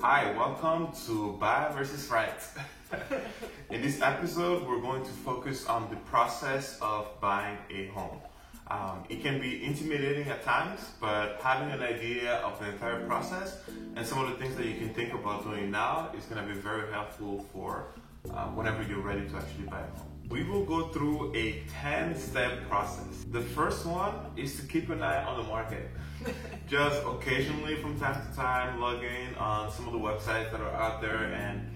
Hi, welcome to Buy versus Right. In this episode, we're going to focus on the process of buying a home. It can be intimidating at times, but having an idea of the entire process and some of the things that you can think about doing now is going to be very helpful for whenever you're ready to actually buy a home. We will go through a 10-step process. The first one is to keep an eye on the market. Just occasionally from time to time log in on some of the websites that are out there and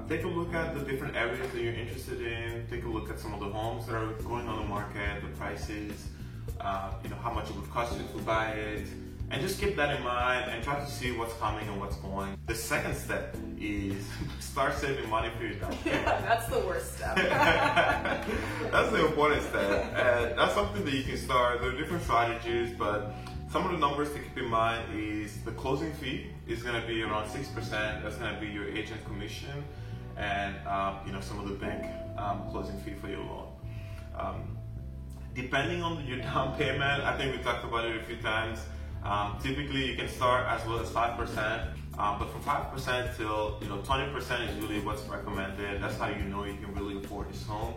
take a look at the different areas that you're interested in. Take a look at some of the homes that are going on the market, the prices, how much it would cost you to buy it. And just keep that in mind and try to see what's coming and what's going. The second step is start saving money for your down payment. Yeah, that's the worst step. That's the important step. And that's something that you can start. There are different strategies, but some of the numbers to keep in mind is the closing fee is going to be around 6%. That's going to be your agent commission and some of the bank closing fee for your loan. Depending on your down payment, I think we talked about it a few times. Typically, you can start as low as 5%, but from 5% till 20% is really what's recommended. That's how you know you can really afford this home,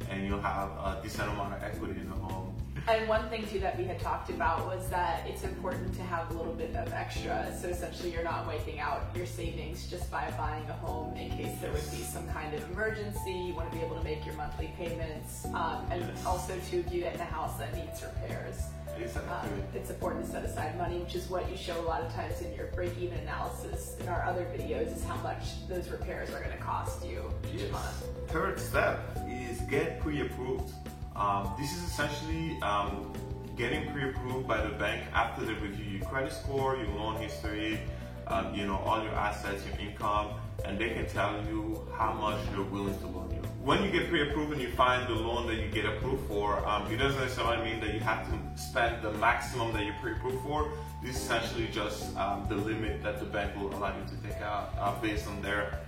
and you'll have a decent amount of equity in the home. And one thing too that we had talked about was that it's important to have a little bit of extra. So essentially, you're not wiping out your savings just by buying a home in case there would be some kind of emergency. You want to be able to make your monthly payments, and also too, if you get in a house that needs repairs. Exactly. It's important to set aside money, which is what you show a lot of times in your break-even analysis in our other videos, is how much those repairs are going to cost you each month. Third step is get pre-approved. This is essentially getting pre-approved by the bank after they review your credit score, your loan history, all your assets, your income, and they can tell you how much they're willing to loan you. When you get pre-approved and you find the loan that you get approved for, it doesn't necessarily mean that you have to spend the maximum that you're pre-approved for. This is essentially just the limit that the bank will allow you to take out based on their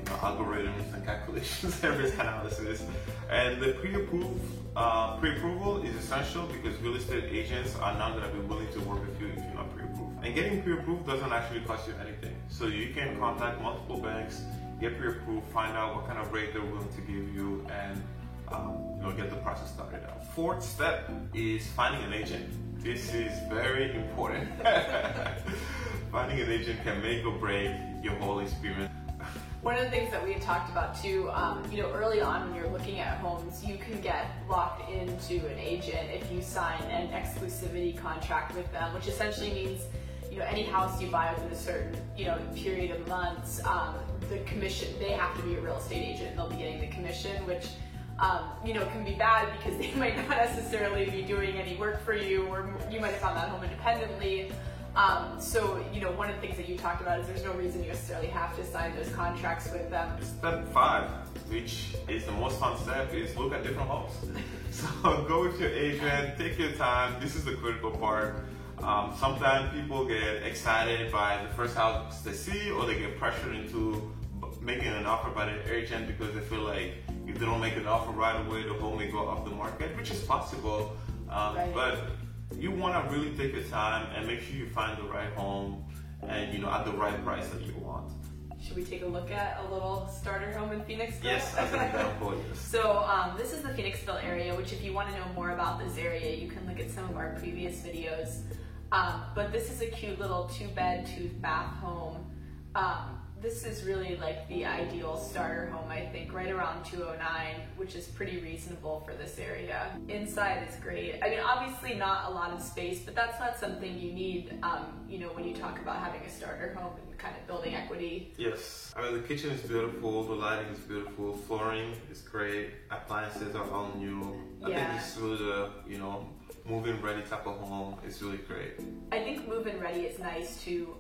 algorithms and calculations and risk analysis. And the pre-approval is essential because real estate agents are not going to be willing to work with you if you're not pre-approved. And getting pre-approved doesn't actually cost you anything. So you can contact multiple banks, get pre-approved, find out what kind of rate they're willing to give you, and get the process started out. Fourth step is finding an agent. This is very important. Finding an agent can make or break your whole experience. One of the things that we had talked about too, early on when you're looking at homes, you can get locked into an agent if you sign an exclusivity contract with them, which essentially means, any house you buy within a certain, period of months, the commission, they have to be a real estate agent and they'll be getting the commission, which, can be bad because they might not necessarily be doing any work for you, or you might have found that home independently. One of the things that you talked about is there's no reason you necessarily have to sign those contracts with them. Step 5, which is the most fun step, is look at different homes. So go with your agent, take your time. This is the critical part. Sometimes people get excited by the first house they see, or they get pressured into making an offer by the agent because they feel like if they don't make an offer right away, the home may go off the market, which is possible. Right. But you want to really take your time and make sure you find the right home and at the right price that you want. Should we take a look at a little starter home in Phoenixville? Yes, as an example, yes. So this is the Phoenixville area, which if you want to know more about this area, you can look at some of our previous videos. But this is a cute little 2-bed, 2-bath home. This is really like the ideal starter home, I think, right around $209,000, which is pretty reasonable for this area. Inside is great. I mean, obviously not a lot of space, but that's not something you need, when you talk about having a starter home and kind of building equity. Yes. I mean, the kitchen is beautiful, the lighting is beautiful, flooring is great, appliances are all new. I think it's really the, move-in ready type of home. It's really great. I think move-in ready is nice too,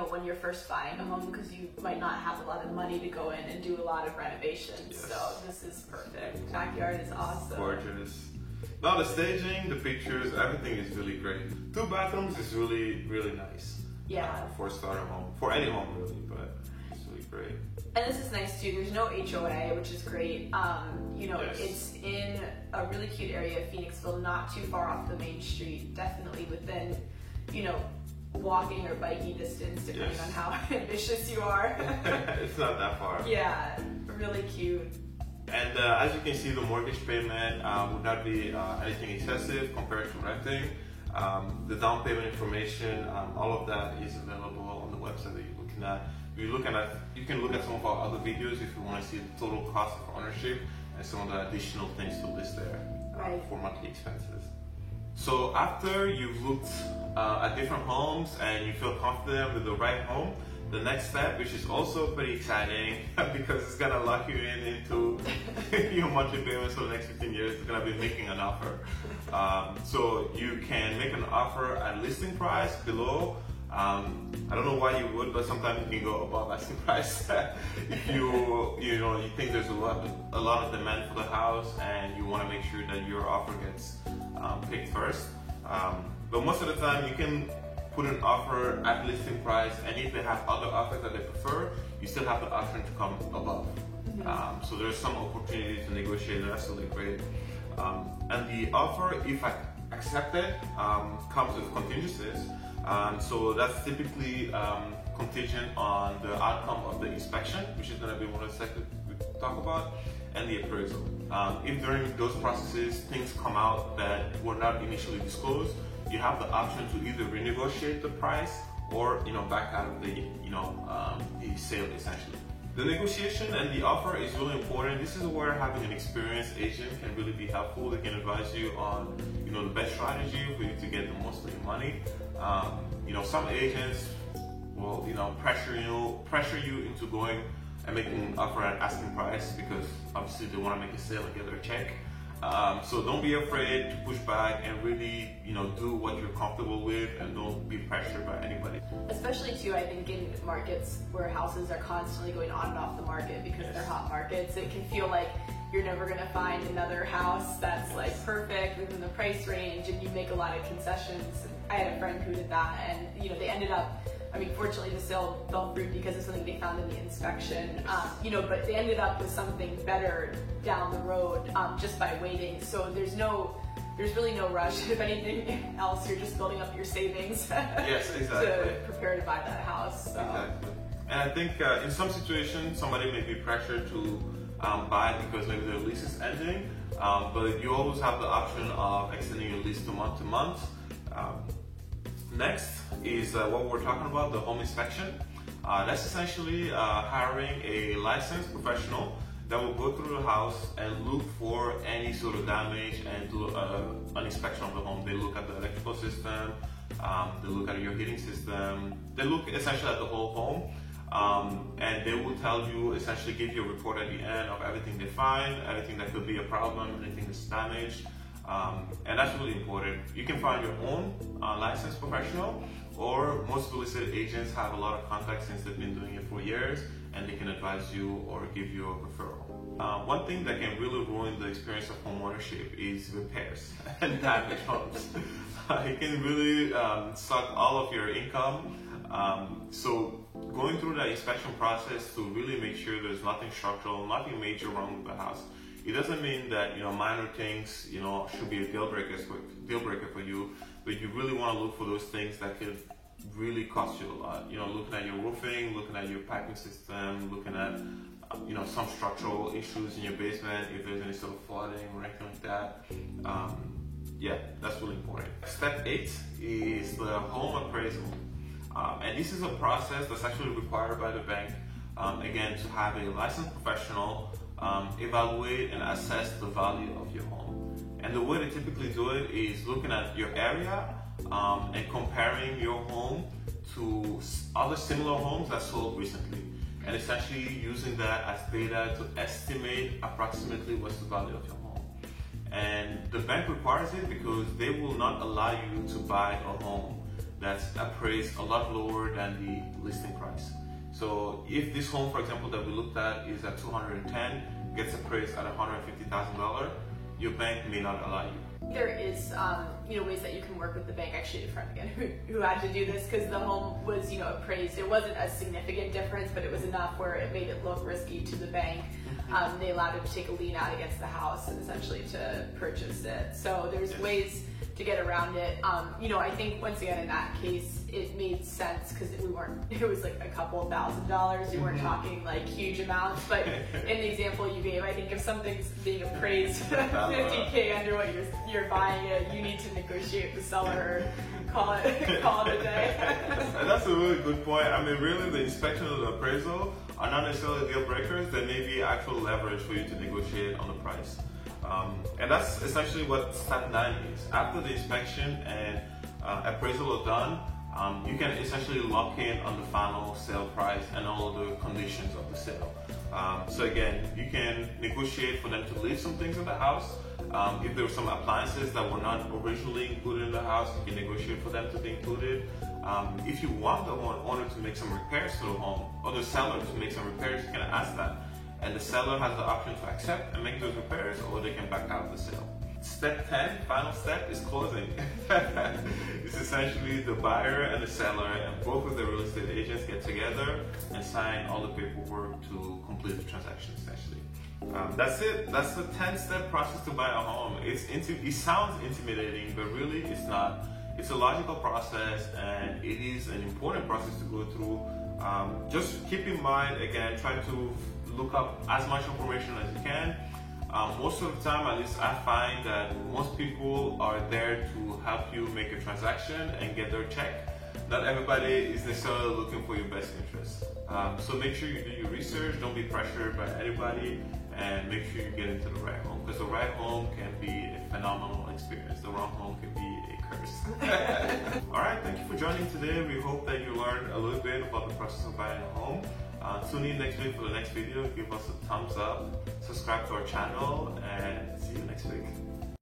when you're first buying a home, because you might not have a lot of money to go in and do a lot of renovations. Yes. So this is perfect. Backyard is awesome. Gorgeous. Now the staging, the pictures, everything is really great. 2 bathrooms is really, really nice. Yeah. For a starter home. For any home really, but it's really great. And this is nice too. There's no HOA, which is great. Yes. It's in a really cute area of Phoenixville, not too far off the main street. Definitely within, walking or biking distance, depending on how ambitious you are. It's not that far. Yeah, really cute. And as you can see, the mortgage payment would not be anything excessive compared to renting. The down payment information, all of that is available on the website that you're looking at. You can look at some of our other videos if you want to see the total cost of ownership and some of the additional things to list there for monthly expenses. So after you've looked at different homes and you feel confident with the right home, the next step, which is also pretty exciting because it's gonna lock you into your monthly payments for the next 15 years, is gonna be making an offer. So you can make an offer at listing price below. I don't know why you would, but sometimes you can go above asking price if you think there's a lot of demand for the house and you want to make sure that your offer gets picked first. But most of the time you can put an offer at listing price, and if they have other offers that they prefer, you still have the option to come above. So there's some opportunity to negotiate, and that's really great. And the offer, if accepted, comes with contingencies. So that's typically contingent on the outcome of the inspection, which is going to be one of the sectors we talk about, and the appraisal. If during those processes things come out that were not initially disclosed, you have the option to either renegotiate the price or back out of the sale essentially. The negotiation and the offer is really important. This is where having an experienced agent can really be helpful. They can advise you on the best strategy for you to get the most of your money. Some agents will pressure you into going and making an offer at asking price because obviously they want to make a sale and get their check. So don't be afraid to push back and really do what you're comfortable with, and don't be pressured by anybody. Especially too, I think in markets where houses are constantly going on and off the market because they're hot markets, it can feel like you're never going to find another house that's like perfect within the price range, and you make a lot of concessions. I had a friend who did that, and they ended up, fortunately the sale fell through because of something they found in the inspection, but they ended up with something better down the road just by waiting. So there's really no rush. If anything else, you're just building up your savings Yes, exactly. to prepare to buy that house. So. Exactly. And I think in some situations, somebody may be pressured to buy because maybe their lease is ending, but you always have the option of extending your lease to month. Next is what we're talking about, the home inspection. That's essentially hiring a licensed professional that will go through the house and look for any sort of damage and do an inspection of the home. They look at the electrical system, they look at your heating system, they look essentially at the whole home, and they will tell you, essentially give you a report at the end of everything they find, anything that could be a problem, anything that's damaged. And that's really important. You can find your own licensed professional, or most real estate agents have a lot of contacts since they've been doing it for years, and they can advise you or give you a referral. One thing that can really ruin the experience of home ownership is repairs and damaged homes. It can really suck all of your income. So going through that inspection process to really make sure there's nothing structural, nothing major wrong with the house. It doesn't mean that minor things should be a deal breaker for you, but you really want to look for those things that could really cost you a lot. Looking at your roofing, looking at your piping system, looking at some structural issues in your basement, if there's any sort of flooding or anything like that. Yeah, that's really important. Step 8 is the home appraisal, and this is a process that's actually required by the bank. Again, to have a licensed professional evaluate and assess the value of your home. And the way they typically do it is looking at your area and comparing your home to other similar homes that sold recently, and essentially using that as data to estimate approximately what's the value of your home. And the bank requires it because they will not allow you to buy a home that's appraised a lot lower than the listing price. So if this home, for example, that we looked at is at $210, gets appraised at $150,000, your bank may not allow you. There is, ways that you can work with the bank. Actually, a friend again who had to do this because the home was, appraised. It wasn't a significant difference, but it was enough where it made it look risky to the bank. They allowed him to take a lien out against the house and essentially to purchase it. So there's ways to get around it. I think once again in that case, it made sense because it was like a couple $1,000s. We weren't talking like huge amounts, but in the example you gave, I think if something's being appraised $50K under what you're buying it, you need to negotiate with the seller or call it a day. And that's a really good point. I mean, really, the inspection and the appraisal are not necessarily deal breakers. There may be actual leverage for you to negotiate on the price. And that's essentially what step 9 is. After the inspection and appraisal are done, you can essentially lock in on the final sale price and all of the conditions of the sale. So again, you can negotiate for them to leave some things in the house. If there were some appliances that were not originally included in the house, you can negotiate for them to be included. If you want the owner to make some repairs to the home, or the seller to make some repairs, you can ask that. And the seller has the option to accept and make those repairs, or they can back out of the sale. Step 10, final step, is closing. It's essentially the buyer and the seller and both of the real estate agents get together and sign all the paperwork to complete the transaction, essentially. That's it. That's the 10-step process to buy a home. It sounds intimidating, but really it's not. It's a logical process, and it is an important process to go through. Just keep in mind, again, try to look up as much information as you can. Most of the time, at least I find that most people are there to help you make a transaction and get their check. Not everybody is necessarily looking for your best interest. So make sure you do your research, don't be pressured by anybody, and make sure you get into the right home, because the right home can be a phenomenal experience. The wrong home can be a curse. All right, thank you for joining today. We hope that you learned a little bit about the process of buying a home. Tune in next week for the next video. Give us a thumbs up, subscribe to our channel, and see you next week.